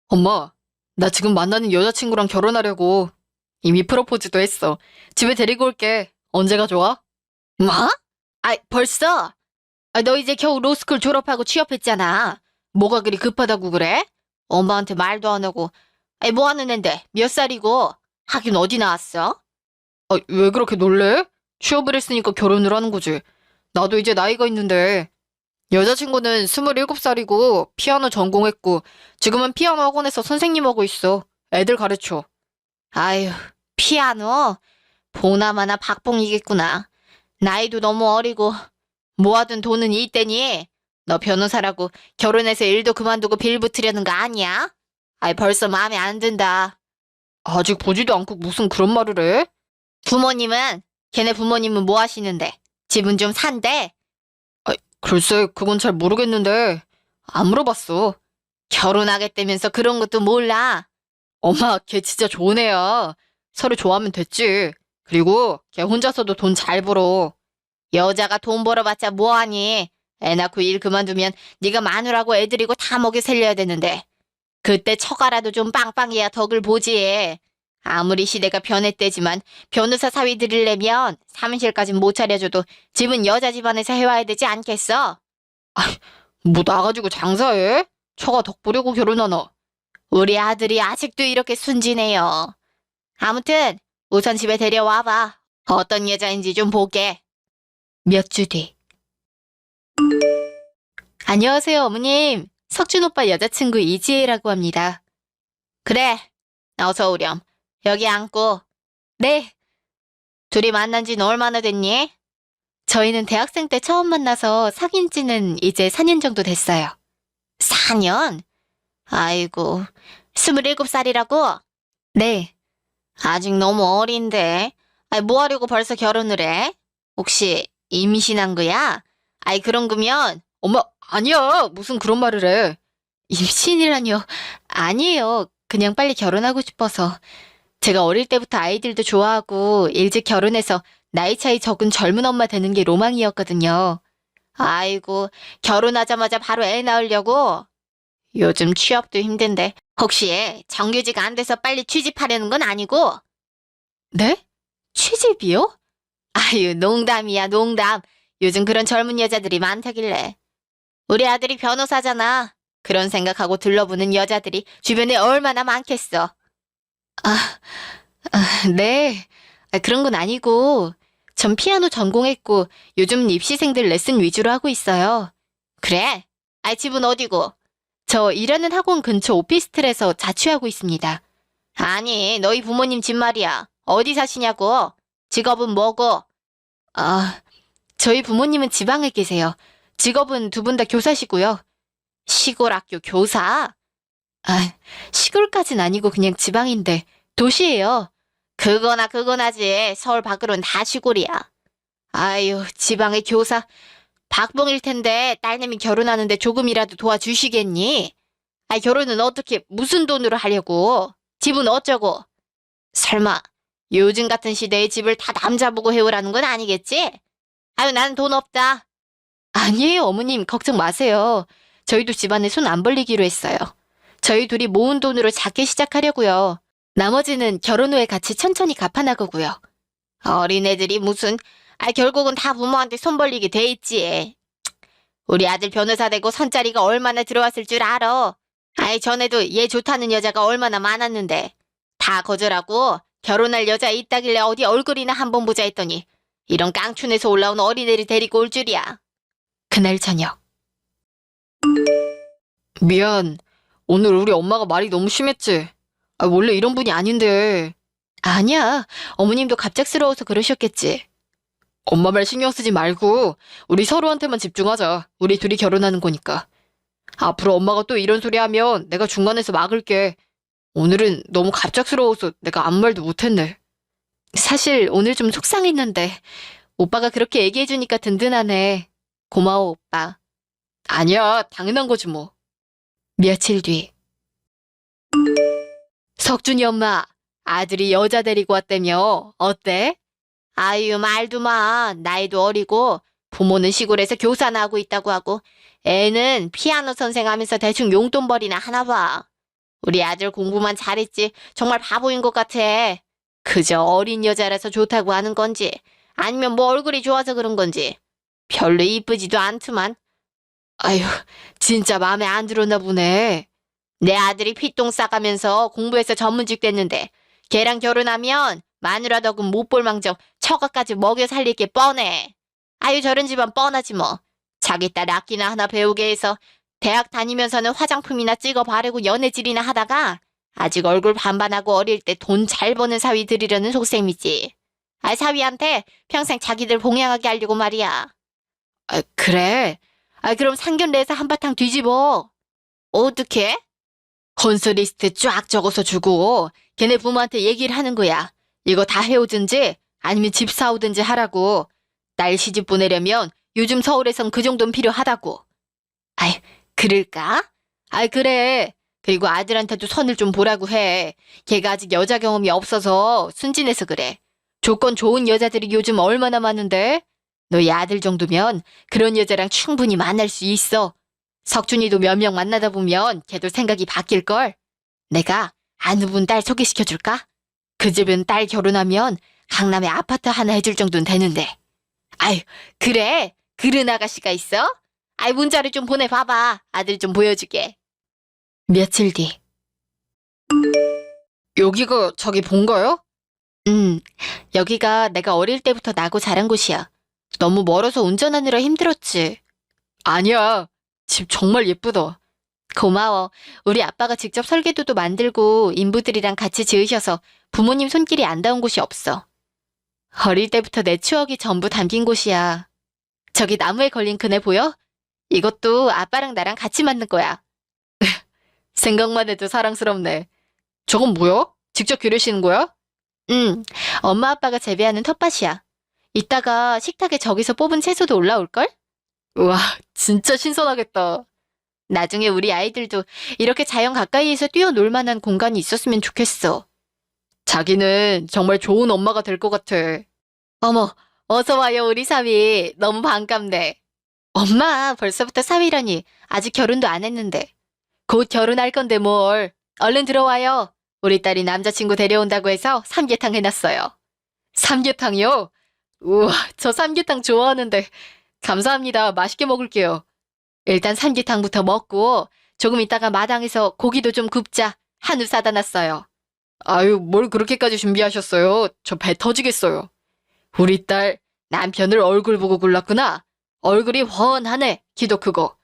엄마, 나 지금 만나는 여자친구랑 결혼하려고 이미 프로포즈도 했어. 집에 데리고 올게. 언제가 좋아? 뭐? 벌써? 너 이제 겨우 로스쿨 졸업하고 취업했잖아. 뭐가 그리 급하다고 그래? 엄마한테 말도 안 하고. 뭐 하는 앤데? 몇 살이고? 하긴 어디 나왔어? 왜 그렇게 놀래? 취업을 했으니까 결혼을 하는 거지. 나도 이제 나이가 있는데 여자친구는 27살이고 피아노 전공했고 지금은 피아노 학원에서 선생님 하고 있어. 애들 가르쳐. 아유, 피아노? 보나마나 박봉이겠구나. 나이도 너무 어리고 모아둔 돈은 이때니 너 변호사라고 결혼해서 일도 그만두고 빌붙으려는 거 아니야? 벌써 마음에 안 든다. 아직 보지도 않고 무슨 그런 말을 해? 부모님은 걔네 부모님은 뭐 하시는데? 집은 좀 산대? 글쎄, 그건 잘 모르겠는데 안 물어봤어. 결혼하겠다면서 그런 것도 몰라. 엄마, 걔 진짜 좋은 애야. 서로 좋아하면 됐지. 그리고 걔 혼자서도 돈 잘 벌어. 여자가 돈 벌어봤자 뭐하니? 애 낳고 일 그만두면 네가 마누라고 애들이고 다 먹여 살려야 되는데 그때 처가라도 좀 빵빵해야 덕을 보지. 아무리 시대가 변했대지만 변호사 사위 들이려면 사무실까진 못 차려줘도 집은 여자 집안에서 해와야 되지 않겠어? 뭐 나가지고 장사해? 처가 덕 보려고 결혼하나? 우리 아들이 아직도 이렇게 순진해요. 아무튼 우선 집에 데려와봐. 어떤 여자인지 좀 보게. 몇 주 뒤. 안녕하세요, 어머님. 석준 오빠 여자친구 이지혜라고 합니다. 그래, 어서 오렴. 여기 앉고. 네. 둘이 만난 지는 얼마나 됐니? 저희는 대학생 때 처음 만나서 사귄 지는 이제 4년 정도 됐어요. 4년? 아이고, 27살이라고? 네. 아직 너무 어린데. 뭐 하려고 벌써 결혼을 해? 혹시 임신한 거야? 그런 거면 엄마, 아니야. 무슨 그런 말을 해. 임신이라뇨. 아니에요. 그냥 빨리 결혼하고 싶어서. 제가 어릴 때부터 아이들도 좋아하고 일찍 결혼해서 나이 차이 적은 젊은 엄마 되는 게 로망이었거든요. 아이고, 결혼하자마자 바로 애 낳으려고? 요즘 취업도 힘든데 혹시 정규직 안 돼서 빨리 취직하려는 건 아니고? 네? 취직이요? 아유, 농담이야, 농담. 요즘 그런 젊은 여자들이 많다길래. 우리 아들이 변호사잖아. 그런 생각하고 둘러보는 여자들이 주변에 얼마나 많겠어. 아, 네. 그런 건 아니고, 전 피아노 전공했고, 요즘 입시생들 레슨 위주로 하고 있어요. 그래? 집은 어디고? 저 일하는 학원 근처 오피스텔에서 자취하고 있습니다. 아니, 너희 부모님 집 말이야. 어디 사시냐고? 직업은 뭐고? 저희 부모님은 지방에 계세요. 직업은 두 분 다 교사시고요. 시골 학교 교사? 시골까진 아니고 그냥 지방인데 도시예요. 그거나 그거나지. 서울 밖으로는 다 시골이야. 아유, 지방의 교사. 박봉일 텐데 딸내미 결혼하는데 조금이라도 도와주시겠니? 결혼은 어떻게 무슨 돈으로 하려고? 집은 어쩌고? 설마 요즘 같은 시대에 집을 다 남자 보고 해오라는 건 아니겠지? 나는 돈 없다. 아니에요, 어머님. 걱정 마세요. 저희도 집안에 손 안 벌리기로 했어요. 저희 둘이 모은 돈으로 작게 시작하려고요. 나머지는 결혼 후에 같이 천천히 갚아나가고요. 어린애들이 무슨, 결국은 다 부모한테 손 벌리게 돼 있지. 우리 아들 변호사 되고 선자리가 얼마나 들어왔을 줄 알아. 전에도 얘 좋다는 여자가 얼마나 많았는데. 다 거절하고 결혼할 여자 있다길래 어디 얼굴이나 한번 보자 했더니 이런 깡촌에서 올라온 어린애를 데리고 올 줄이야. 그날 저녁. 미안. 오늘 우리 엄마가 말이 너무 심했지. 원래 이런 분이 아닌데. 아니야. 어머님도 갑작스러워서 그러셨겠지. 엄마 말 신경 쓰지 말고 우리 서로한테만 집중하자. 우리 둘이 결혼하는 거니까. 앞으로 엄마가 또 이런 소리 하면 내가 중간에서 막을게. 오늘은 너무 갑작스러워서 내가 아무 말도 못했네. 사실 오늘 좀 속상했는데 오빠가 그렇게 얘기해주니까 든든하네. 고마워, 오빠. 아니야, 당연한 거지 뭐. 며칠 뒤. 석준이 엄마, 아들이 여자 데리고 왔다며. 어때? 아유, 말도 마. 나이도 어리고 부모는 시골에서 교사나 하고 있다고 하고 애는 피아노 선생 하면서 대충 용돈벌이나 하나 봐. 우리 아들 공부만 잘했지 정말 바보인 것 같아. 그저 어린 여자라서 좋다고 하는 건지 아니면 뭐 얼굴이 좋아서 그런 건지 별로 이쁘지도 않더만. 아휴, 진짜 마음에 안 들었나 보네. 내 아들이 피똥 싸가면서 공부해서 전문직 됐는데 걔랑 결혼하면 마누라 덕은 못 볼 망정 처가까지 먹여 살릴 게 뻔해. 아유 저런 집안 뻔하지 뭐. 자기 딸 악기나 하나 배우게 해서 대학 다니면서는 화장품이나 찍어 바르고 연애질이나 하다가 아직 얼굴 반반하고 어릴 때 돈 잘 버는 사위 들이려는 속셈이지. 아 사위한테 평생 자기들 봉양하게 하려고 말이야. 아, 그래. 그럼 상견 내서 한바탕 뒤집어. 어떻게? 건설리스트 쫙 적어서 주고 걔네 부모한테 얘기를 하는 거야. 이거 다 해오든지 아니면 집 사오든지 하라고. 딸 시집 보내려면 요즘 서울에선 그 정도는 필요하다고. 아이 그럴까? 그래. 그리고 아들한테도 선을 좀 보라고 해. 걔가 아직 여자 경험이 없어서 순진해서 그래. 조건 좋은 여자들이 요즘 얼마나 많은데? 너희 아들 정도면 그런 여자랑 충분히 만날 수 있어. 석준이도 몇 명 만나다 보면 걔도 생각이 바뀔걸. 내가 아는 분 딸 소개시켜줄까? 그 집은 딸 결혼하면 강남에 아파트 하나 해줄 정도는 되는데. 아유 그래? 그른 아가씨가 있어? 문자를 좀 보내봐봐. 아들 좀 보여주게. 며칠 뒤. 여기가 자기 본가요? 여기가 내가 어릴 때부터 나고 자란 곳이야. 너무 멀어서 운전하느라 힘들었지. 아니야. 집 정말 예쁘다. 고마워. 우리 아빠가 직접 설계도도 만들고 인부들이랑 같이 지으셔서 부모님 손길이 안 닿은 곳이 없어. 어릴 때부터 내 추억이 전부 담긴 곳이야. 저기 나무에 걸린 그네 보여? 이것도 아빠랑 나랑 같이 만든 거야. 생각만 해도 사랑스럽네. 저건 뭐야? 직접 기르시는 거야? 엄마 아빠가 재배하는 텃밭이야. 이따가 식탁에 저기서 뽑은 채소도 올라올걸? 우와, 진짜 신선하겠다. 나중에 우리 아이들도 이렇게 자연 가까이에서 뛰어놀 만한 공간이 있었으면 좋겠어. 자기는 정말 좋은 엄마가 될 것 같아. 어머, 어서 와요, 우리 사위. 너무 반갑네. 엄마, 벌써부터 사위라니. 아직 결혼도 안 했는데. 곧 결혼할 건데 뭘. 얼른 들어와요. 우리 딸이 남자친구 데려온다고 해서 삼계탕 해놨어요. 삼계탕이요? 우와, 저 삼계탕 좋아하는데. 감사합니다. 맛있게 먹을게요. 일단 삼계탕부터 먹고 조금 있다가 마당에서 고기도 좀 굽자. 한우 사다 놨어요. 아유, 뭘 그렇게까지 준비하셨어요? 저 배 터지겠어요. 우리 딸 남편을 얼굴 보고 골랐구나. 얼굴이 훤하네. 키도 크고.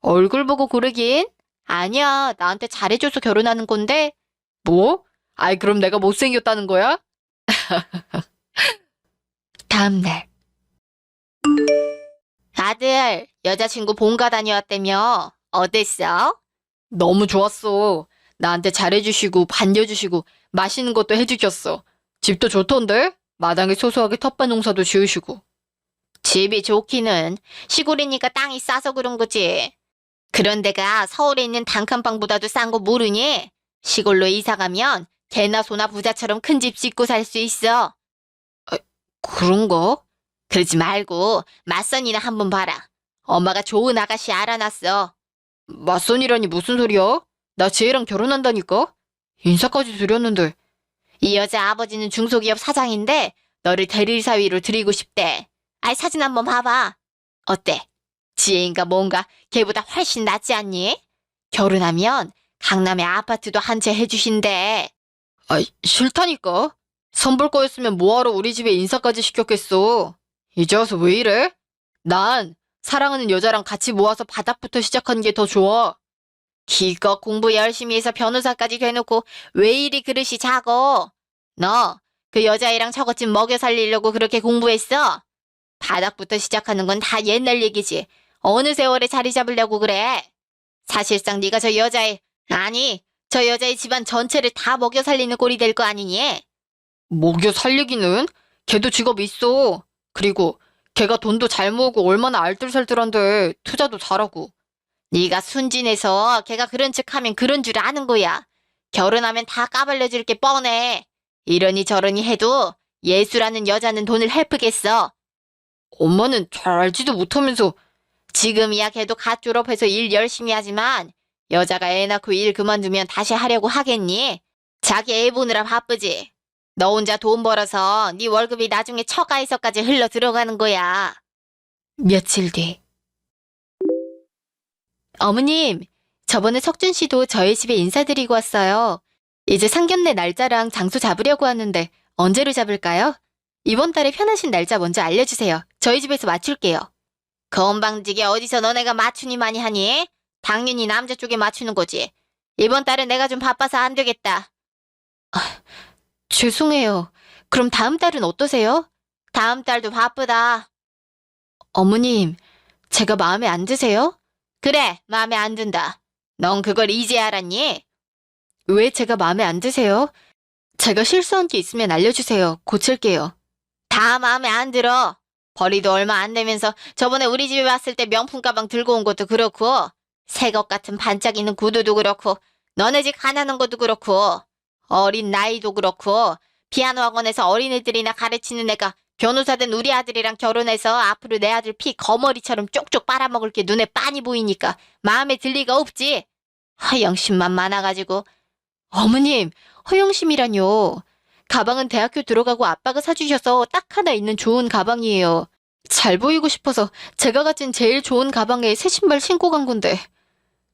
얼굴 보고 고르긴? 아니야, 나한테 잘해줘서 결혼하는 건데. 뭐? 그럼 내가 못생겼다는 거야? 다음날. 아들, 여자친구 본가 다녀왔다며. 어땠어? 너무 좋았어. 나한테 잘해주시고 반겨주시고 맛있는 것도 해주셨어. 집도 좋던데? 마당에 소소하게 텃밭 농사도 지으시고. 집이 좋기는 시골이니까 땅이 싸서 그런 거지. 그런 데가 서울에 있는 단칸방보다도 싼 거 모르니? 시골로 이사 가면 개나 소나 부자처럼 큰 집 짓고 살 수 있어. 그런가? 그러지 말고 맞선이나 한번 봐라. 엄마가 좋은 아가씨 알아놨어. 맞선이라니 무슨 소리야? 나 쟤랑 결혼한다니까? 인사까지 드렸는데. 이 여자 아버지는 중소기업 사장인데 너를 대릴사위로 드리고 싶대. 사진 한번 봐봐. 어때? 지혜인가 뭔가 걔보다 훨씬 낫지 않니? 결혼하면 강남에 아파트도 한 채 해주신대. 싫다니까. 선볼 거였으면 뭐하러 우리 집에 인사까지 시켰겠어. 이제 와서 왜 이래? 난 사랑하는 여자랑 같이 모아서 바닥부터 시작하는 게 더 좋아. 기껏 공부 열심히 해서 변호사까지 돼놓고 왜 이리 그릇이 작어? 너 그 여자애랑 저것집 먹여 살리려고 그렇게 공부했어? 바닥부터 시작하는 건 다 옛날 얘기지. 어느 세월에 자리 잡으려고 그래? 사실상 네가 저 여자애, 아니 저 여자의 집안 전체를 다 먹여 살리는 꼴이 될 거 아니니? 먹여 살리기는? 걔도 직업 있어. 그리고 걔가 돈도 잘 모으고 얼마나 알뜰살뜰한데 투자도 잘하고. 네가 순진해서 걔가 그런 척하면 그런 줄 아는 거야. 결혼하면 다 까발려질 게 뻔해. 이러니 저러니 해도 예수라는 여자는 돈을 헤프겠어. 엄마는 잘 알지도 못하면서. 지금이야 걔도 갓 졸업해서 일 열심히 하지만 여자가 애 낳고 일 그만두면 다시 하려고 하겠니? 자기 애 보느라 바쁘지. 너 혼자 돈 벌어서 네 월급이 나중에 처가에서까지 흘러 들어가는 거야. 며칠 뒤. 어머님, 저번에 석준 씨도 저희 집에 인사드리고 왔어요. 이제 상견례 날짜랑 장소 잡으려고 하는데 언제로 잡을까요? 이번 달에 편하신 날짜 먼저 알려주세요. 저희 집에서 맞출게요. 건방지게 어디서 너네가 맞추니 많이 하니? 당연히 남자 쪽에 맞추는 거지. 이번 달은 내가 좀 바빠서 안 되겠다. 죄송해요. 그럼 다음 달은 어떠세요? 다음 달도 바쁘다. 어머님, 제가 마음에 안 드세요? 그래, 마음에 안 든다. 넌 그걸 이제 알았니? 왜 제가 마음에 안 드세요? 제가 실수한 게 있으면 알려주세요. 고칠게요. 다 마음에 안 들어. 벌이도 얼마 안 되면서 저번에 우리 집에 왔을 때 명품 가방 들고 온 것도 그렇고 새것 같은 반짝이는 구두도 그렇고 너네 집 가난한 것도 그렇고 어린 나이도 그렇고 피아노 학원에서 어린애들이나 가르치는 애가 변호사 된 우리 아들이랑 결혼해서 앞으로 내 아들 피 거머리처럼 쪽쪽 빨아먹을 게 눈에 빤히 보이니까 마음에 들 리가 없지. 허영심만 많아가지고. 어머님, 허영심이라뇨. 가방은 대학교 들어가고 아빠가 사주셔서 딱 하나 있는 좋은 가방이에요. 잘 보이고 싶어서 제가 가진 제일 좋은 가방에 새 신발 신고 간 건데.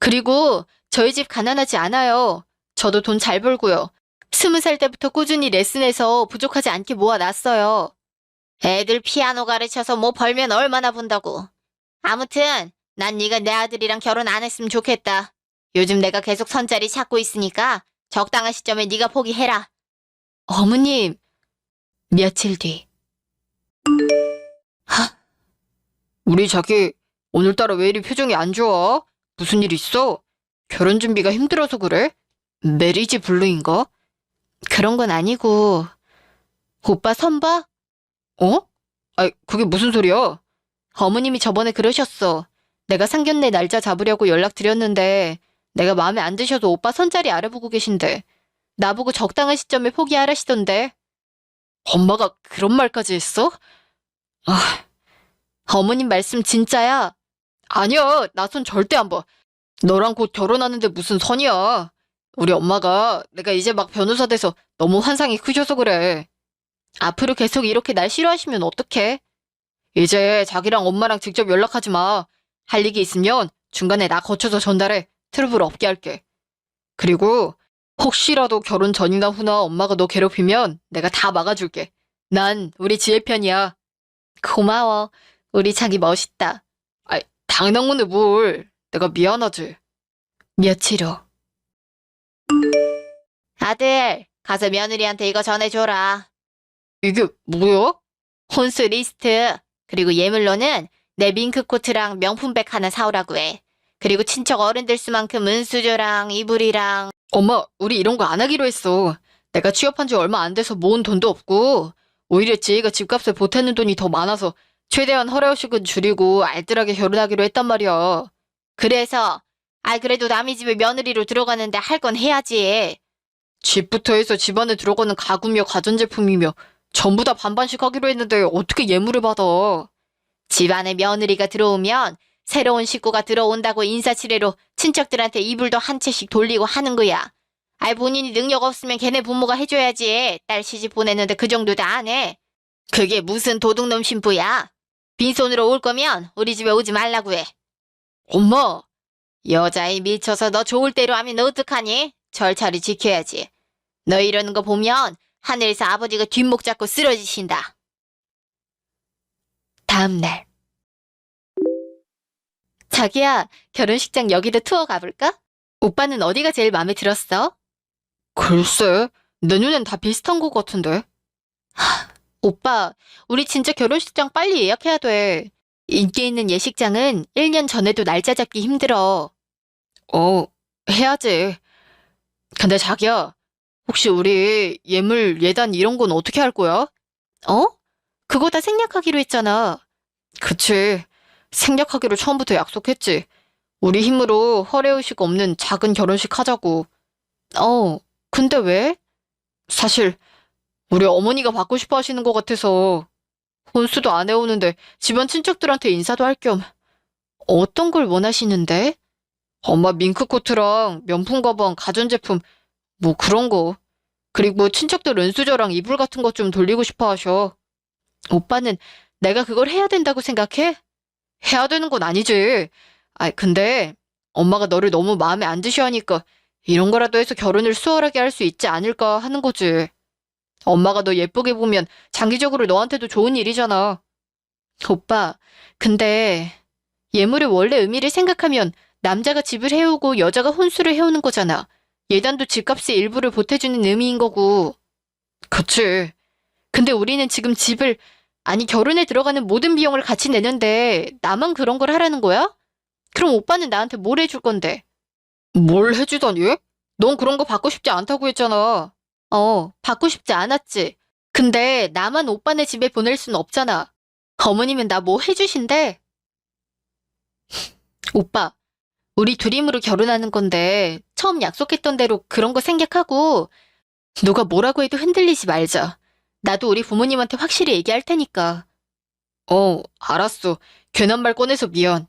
그리고 저희 집 가난하지 않아요. 저도 돈 잘 벌고요. 20살 때부터 꾸준히 레슨해서 부족하지 않게 모아놨어요. 애들 피아노 가르쳐서 뭐 벌면 얼마나 번다고. 아무튼 난 네가 내 아들이랑 결혼 안 했으면 좋겠다. 요즘 내가 계속 선자리 찾고 있으니까 적당한 시점에 네가 포기해라. 어머님, 며칠 뒤. 우리 자기, 오늘따라 왜 이리 표정이 안 좋아? 무슨 일 있어? 결혼 준비가 힘들어서 그래? 메리지 블루인가? 그런 건 아니고. 오빠 선봐? 어? 아이, 그게 무슨 소리야? 어머님이 저번에 그러셨어. 내가 상견례 날짜 잡으려고 연락드렸는데 내가 마음에 안 드셔도 오빠 선자리 알아보고 계신데 나보고 적당한 시점에 포기하라시던데. 엄마가 그런 말까지 했어? 아, 어머님 말씀 진짜야. 아니야. 나 손 절대 안 봐. 너랑 곧 결혼하는데 무슨 선이야. 우리 엄마가 내가 이제 막 변호사 돼서 너무 환상이 크셔서 그래. 앞으로 계속 이렇게 날 싫어하시면 어떡해? 이제 자기랑 엄마랑 직접 연락하지 마. 할 얘기 있으면 중간에 나 거쳐서 전달해. 트러블 없게 할게. 그리고 혹시라도 결혼 전이나 후나 엄마가 너 괴롭히면 내가 다 막아줄게. 난 우리 지혜 편이야. 고마워. 우리 자기 멋있다. 아이, 당당문에 뭘. 내가 미안하지. 며칠 후. 아들, 가서 며느리한테 이거 전해줘라. 이게 뭐야? 혼수 리스트. 그리고 예물로는 내 밍크코트랑 명품백 하나 사오라고 해. 그리고 친척 어른들 수만큼 은수저랑 이불이랑. 엄마, 우리 이런 거 안 하기로 했어. 내가 취업한 지 얼마 안 돼서 모은 돈도 없고 오히려 지혜가 집값에 보태는 돈이 더 많아서 최대한 허례허식은 줄이고 알뜰하게 결혼하기로 했단 말이야. 그래서 그래도 남의 집에 며느리로 들어가는데 할 건 해야지. 집부터 해서 집안에 들어가는 가구며 가전제품이며 전부 다 반반씩 하기로 했는데 어떻게 예물을 받아? 집안에 며느리가 들어오면 새로운 식구가 들어온다고 인사치레로 친척들한테 이불도 한 채씩 돌리고 하는 거야. 본인이 능력 없으면 걔네 부모가 해줘야지. 딸 시집 보내는데 그 정도도 안 해. 그게 무슨 도둑놈 신부야. 빈손으로 올 거면 우리 집에 오지 말라고 해. 엄마, 여자에 미쳐서 너 좋을 대로 하면 어떡하니? 절차를 지켜야지. 너 이러는 거 보면 하늘에서 아버지가 뒷목 잡고 쓰러지신다. 다음 날. 자기야, 결혼식장 여기도 투어 가볼까? 오빠는 어디가 제일 마음에 들었어? 글쎄, 내 눈엔 다 비슷한 것 같은데. 오빠, 우리 진짜 결혼식장 빨리 예약해야 돼. 인기 있는 예식장은 1년 전에도 날짜 잡기 힘들어. 해야지. 근데 자기야, 혹시 우리 예물, 예단 이런 건 어떻게 할 거야? 그거 다 생략하기로 했잖아. 그치. 생략하기로 처음부터 약속했지. 우리 힘으로 허례의식 없는 작은 결혼식 하자고. 근데 왜? 사실 우리 어머니가 받고 싶어 하시는 것 같아서 혼수도 안 해오는데 집안 친척들한테 인사도 할 겸. 어떤 걸 원하시는데? 엄마 밍크코트랑 명품 가방, 가전제품, 뭐 그런 거. 그리고 친척들 은수저랑 이불 같은 것 좀 돌리고 싶어 하셔. 오빠는 내가 그걸 해야 된다고 생각해? 해야 되는 건 아니지. 근데 엄마가 너를 너무 마음에 안 드셔 하니까 이런 거라도 해서 결혼을 수월하게 할 수 있지 않을까 하는 거지. 엄마가 너 예쁘게 보면 장기적으로 너한테도 좋은 일이잖아. 오빠, 근데 예물의 원래 의미를 생각하면 남자가 집을 해오고 여자가 혼수를 해오는 거잖아. 예단도 집값의 일부를 보태주는 의미인 거고. 그치. 근데 우리는 지금 아니 결혼에 들어가는 모든 비용을 같이 내는데 나만 그런 걸 하라는 거야? 그럼 오빠는 나한테 뭘 해줄 건데? 뭘 해주다니? 넌 그런 거 받고 싶지 않다고 했잖아. 받고 싶지 않았지. 근데 나만 오빠네 집에 보낼 순 없잖아. 어머님은 나 뭐 해주신대? 오빠, 우리 둘이으로 결혼하는 건데 처음 약속했던 대로 그런 거 생략하고 누가 뭐라고 해도 흔들리지 말자. 나도 우리 부모님한테 확실히 얘기할 테니까. 알았어. 괜한 말 꺼내서 미안.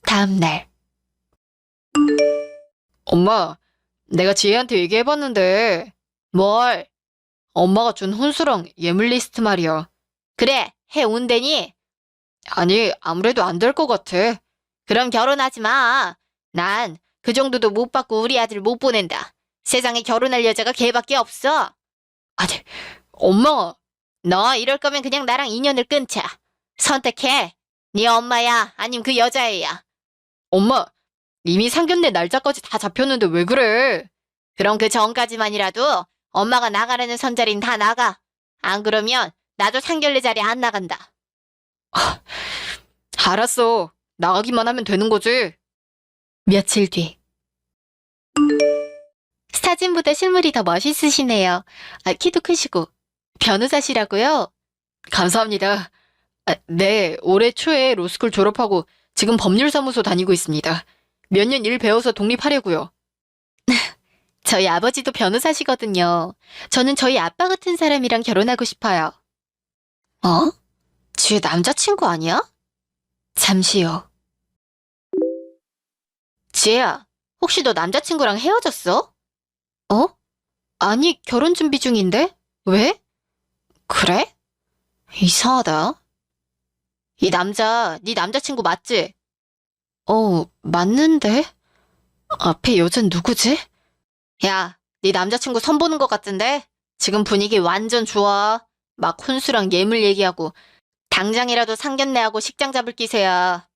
다음 날. 엄마, 내가 지혜한테 얘기해봤는데 뭘? 엄마가 준 혼수랑 예물 리스트 말이야. 그래, 해온대니? 아니, 아무래도 안 될 것 같아. 그럼 결혼하지 마. 난 그 정도도 못 받고 우리 아들 못 보낸다. 세상에 결혼할 여자가 걔밖에 없어. 아니, 엄마. 너 이럴 거면 그냥 나랑 인연을 끊자. 선택해. 네 엄마야, 아님 그 여자애야. 엄마, 이미 상견례 날짜까지 다 잡혔는데 왜 그래? 그럼 그 전까지만이라도 엄마가 나가라는 선자리는 다 나가. 안 그러면 나도 상견례 자리 안 나간다. 알았어. 나가기만 하면 되는 거지. 며칠 뒤. 사진보다 실물이 더 멋있으시네요. 키도 크시고. 변호사시라고요? 감사합니다. 네, 올해 초에 로스쿨 졸업하고 지금 법률사무소 다니고 있습니다. 몇 년 일 배워서 독립하려고요. 저희 아버지도 변호사시거든요. 저는 저희 아빠 같은 사람이랑 결혼하고 싶어요. 지혜 남자친구 아니야? 잠시요. 지혜야, 혹시 너 남자친구랑 헤어졌어? 아니, 결혼 준비 중인데? 왜? 그래? 이상하다. 이 남자, 네 남자친구 맞지? 맞는데? 앞에 여잔 누구지? 야, 네 남자친구 선보는 것 같은데? 지금 분위기 완전 좋아. 막 혼수랑 예물 얘기하고 당장이라도 상견례하고 식장 잡을 기세야.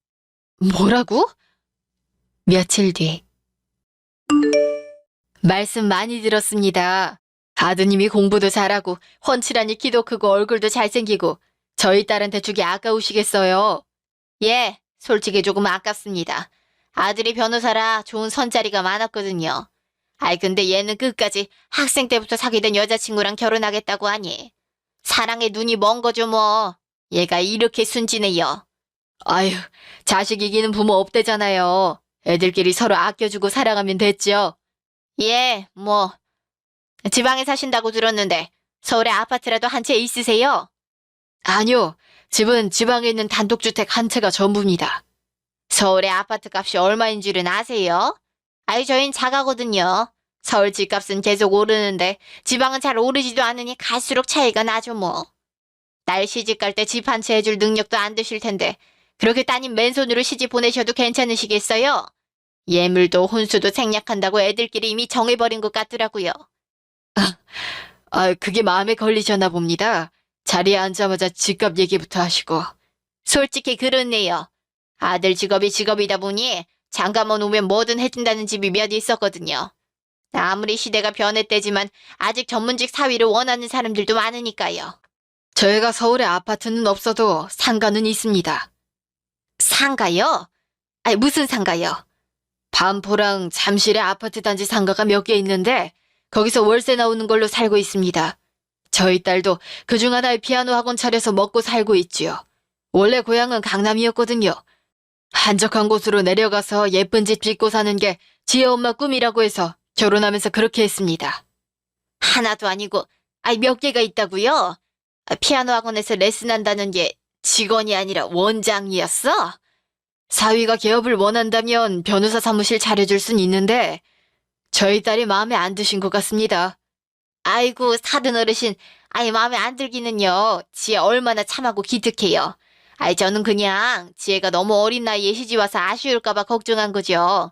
뭐라고? 며칠 뒤. 말씀 많이 들었습니다. 아드님이 공부도 잘하고 훤칠하니 키도 크고 얼굴도 잘생기고 저희 딸한테 주기 아까우시겠어요? 예, 솔직히 조금 아깝습니다. 아들이 변호사라 좋은 선자리가 많았거든요. 근데 얘는 끝까지 학생 때부터 사귀던 여자친구랑 결혼하겠다고 하니 사랑에 눈이 먼 거죠 뭐. 얘가 이렇게 순진해요. 아유, 자식 이기는 부모 없대잖아요. 애들끼리 서로 아껴주고 사랑하면 됐죠. 예, 뭐 지방에 사신다고 들었는데 서울에 아파트라도 한 채 있으세요? 아니요, 집은 지방에 있는 단독주택 한 채가 전부입니다. 서울의 아파트 값이 얼마인 줄은 아세요? 저흰 작아거든요. 서울 집값은 계속 오르는데 지방은 잘 오르지도 않으니 갈수록 차이가 나죠 뭐. 딸 시집 갈 때 집 한 채 해줄 능력도 안 되실 텐데 그렇게 따님 맨손으로 시집 보내셔도 괜찮으시겠어요? 예물도 혼수도 생략한다고 애들끼리 이미 정해버린 것 같더라고요. 그게 마음에 걸리셨나 봅니다. 자리에 앉자마자 집값 얘기부터 하시고. 솔직히 그렇네요. 아들 직업이 직업이다 보니 장가만 오면 뭐든 해준다는 집이 몇 있었거든요. 아무리 시대가 변했대지만 아직 전문직 사위를 원하는 사람들도 많으니까요. 저희가 서울에 아파트는 없어도 상가는 있습니다. 상가요? 무슨 상가요? 반포랑 잠실에 아파트 단지 상가가 몇 개 있는데 거기서 월세 나오는 걸로 살고 있습니다. 저희 딸도 그중 하나에 피아노 학원 차려서 먹고 살고 있지요. 원래 고향은 강남이었거든요. 한적한 곳으로 내려가서 예쁜 집 짓고 사는 게 지혜 엄마 꿈이라고 해서 결혼하면서 그렇게 했습니다. 하나도 아니고, 몇 개가 있다고요? 피아노 학원에서 레슨한다는 게 직원이 아니라 원장이었어? 사위가 개업을 원한다면 변호사 사무실 차려줄 순 있는데 저희 딸이 마음에 안 드신 것 같습니다. 아이고, 사돈 어르신. 아이, 마음에 안 들기는요. 지혜 얼마나 참하고 기특해요. 아이, 저는 그냥 지혜가 너무 어린 나이에 시집와서 아쉬울까봐 걱정한 거죠.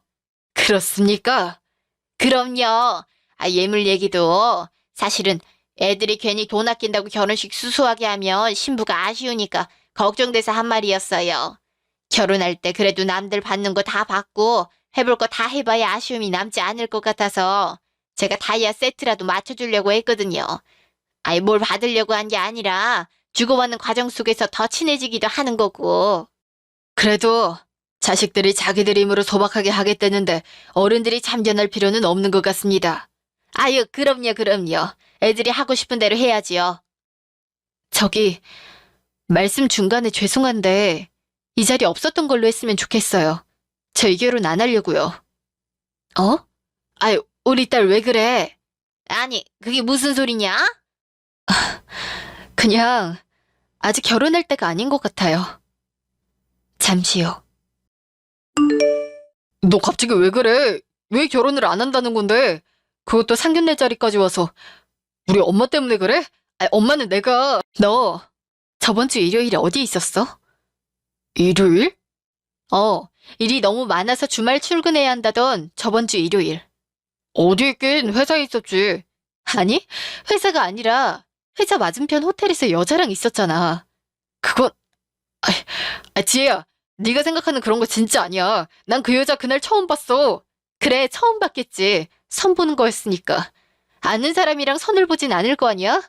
그렇습니까? 그럼요. 아, 예물 얘기도 사실은 애들이 괜히 돈 아낀다고 결혼식 수수하게 하면 신부가 아쉬우니까 걱정돼서 한 말이었어요. 결혼할 때 그래도 남들 받는 거 다 받고 해볼 거 다 해봐야 아쉬움이 남지 않을 것 같아서 제가 다이아 세트라도 맞춰주려고 했거든요. 아이, 뭘 받으려고 한 게 아니라 주고받는 과정 속에서 더 친해지기도 하는 거고. 그래도 자식들이 자기들 힘으로 소박하게 하겠다는데 어른들이 참견할 필요는 없는 것 같습니다. 아유, 그럼요. 애들이 하고 싶은 대로 해야지요. 저기, 말씀 중간에 죄송한데 이 자리 없었던 걸로 했으면 좋겠어요. 저 이 결혼 안 하려고요. 어? 아유, 우리 딸 왜 그래? 아니, 그게 무슨 소리냐? 그냥 아직 결혼할 때가 아닌 것 같아요. 잠시요. 너 갑자기 왜 그래? 왜 결혼을 안 한다는 건데? 그것도 상견례 자리까지 와서. 우리 엄마 때문에 그래? 아니, 엄마는 내가... 너 저번 주 일요일에 어디 있었어? 일요일? 일이 너무 많아서 주말 출근해야 한다던 저번 주 일요일. 어디 있긴 회사에 있었지. 아니, 회사가 아니라 회사 맞은편 호텔에서 여자랑 있었잖아. 그건... 지혜야. 네가 생각하는 그런 거 진짜 아니야. 난 그 여자 그날 처음 봤어. 그래, 처음 봤겠지. 선 보는 거였으니까. 아는 사람이랑 선을 보진 않을 거 아니야?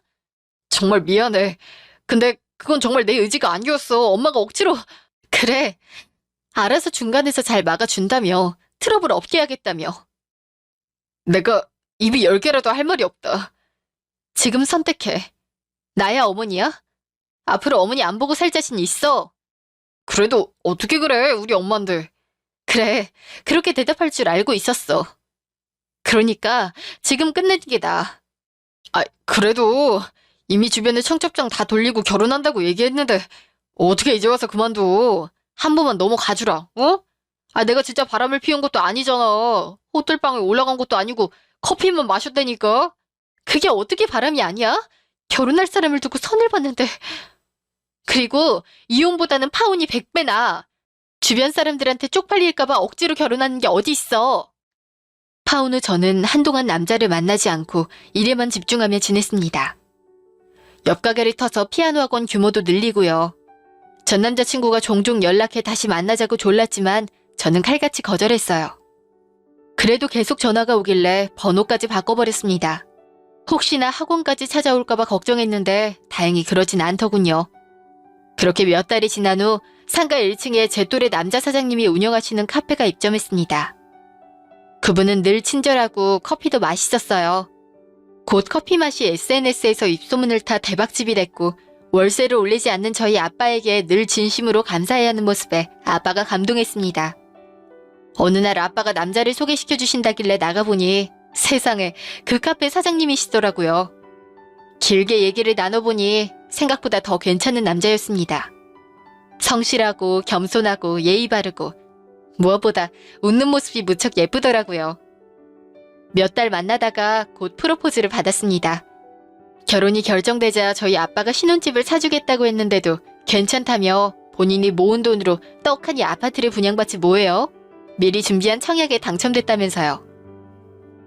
정말 미안해. 근데 그건 정말 내 의지가 아니었어. 엄마가 억지로... 그래. 알아서 중간에서 잘 막아준다며. 트러블 없게 하겠다며. 내가 입이 10개라도 할 말이 없다. 지금 선택해. 나야 어머니야? 앞으로 어머니 안 보고 살 자신 있어. 그래도 어떻게 그래, 우리 엄마인데. 그래, 그렇게 대답할 줄 알고 있었어. 그러니까 지금 끝내는 게 나아. 그래도 이미 주변에 청첩장 다 돌리고 결혼한다고 얘기했는데 어떻게 이제 와서 그만둬. 한 번만 넘어가주라, 어? 내가 진짜 바람을 피운 것도 아니잖아. 호텔방에 올라간 것도 아니고 커피만 마셨다니까. 그게 어떻게 바람이 아니야? 결혼할 사람을 두고 선을 봤는데. 그리고 이혼보다는 파혼이 100배 나아. 주변 사람들한테 쪽팔릴까봐 억지로 결혼하는 게 어디 있어. 파혼 후 저는 한동안 남자를 만나지 않고 일에만 집중하며 지냈습니다. 옆 가게를 터서 피아노 학원 규모도 늘리고요. 전 남자친구가 종종 연락해 다시 만나자고 졸랐지만 저는 칼같이 거절했어요. 그래도 계속 전화가 오길래 번호까지 바꿔버렸습니다. 혹시나 학원까지 찾아올까봐 걱정했는데 다행히 그러진 않더군요. 그렇게 몇 달이 지난 후 상가 1층에 제 또래 남자 사장님이 운영하시는 카페가 입점했습니다. 그분은 늘 친절하고 커피도 맛있었어요. 곧 커피 맛이 SNS에서 입소문을 타 대박집이 됐고 월세를 올리지 않는 저희 아빠에게 늘 진심으로 감사해야 하는 모습에 아빠가 감동했습니다. 어느 날 아빠가 남자를 소개시켜 주신다길래 나가보니 세상에 그 카페 사장님이시더라고요. 길게 얘기를 나눠보니 생각보다 더 괜찮은 남자였습니다. 성실하고 겸손하고 예의 바르고 무엇보다 웃는 모습이 무척 예쁘더라고요. 몇 달 만나다가 곧 프로포즈를 받았습니다. 결혼이 결정되자 저희 아빠가 신혼집을 사주겠다고 했는데도 괜찮다며 본인이 모은 돈으로 떡하니 아파트를 분양받지 뭐예요? 미리 준비한 청약에 당첨됐다면서요.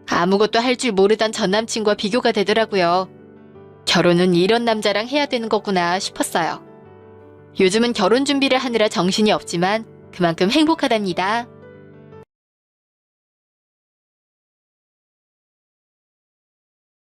아무것도 할 줄 모르던 전 남친과 비교가 되더라고요. 결혼은 이런 남자랑 해야 되는 거구나 싶었어요. 요즘은 결혼 준비를 하느라 정신이 없지만 그만큼 행복하답니다.